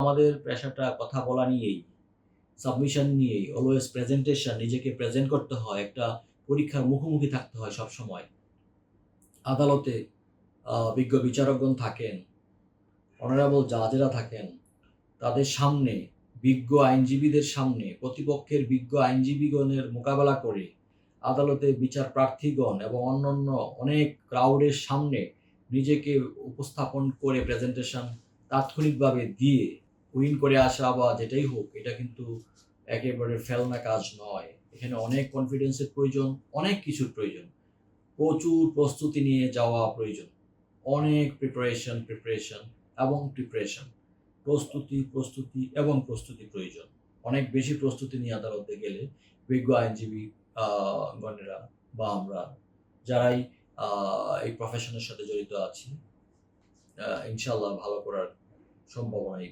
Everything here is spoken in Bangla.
আমাদের পেশাটা কথা বলা নিয়েই, সাবমিশন নিয়েই, অলওয়েজ প্রেজেন্টেশন, নিজেকে প্রেজেন্ট করতে হয়, একটা পরীক্ষার মুখোমুখি থাকতে হয় সবসময়। আদালতে বিজ্ঞ বিচারকগণ থাকেন, অনারেবল জাজেরা থাকেন, তাদের সামনে, বিজ্ঞ আইনজীবীদের সামনে, প্রতিপক্ষের বিজ্ঞ আইনজীবীগণের মোকাবেলা করে আদালতে বিচার প্রার্থীগণ এবং অন্যান্য অনেক ক্রাউডের সামনে নিজেকে উপস্থাপন করে প্রেজেন্টেশন তাৎক্ষণিকভাবে দিয়ে উইন করে আসা বা যেটাই হোক, এটা কিন্তু একেবারে ফেলনা কাজ নয়। এখানে অনেক কনফিডেন্সের প্রয়োজন, অনেক কিছুর প্রয়োজন, প্রচুর প্রস্তুতি নিয়ে যাওয়া প্রয়োজন, অনেক প্রিপারেশন এবং প্রিপারেশন, প্রস্তুতি এবং প্রস্তুতি প্রয়োজন। অনেক বেশি প্রস্তুতি নিয়ে আদালতে গেলে বিজ্ঞ আইনজীবী গণেরা বা আমরা যারাই এই প্রফেশনের সাথে জড়িত আছি, ইনশাল্লাহ ভালো করার সম্ভাবনাই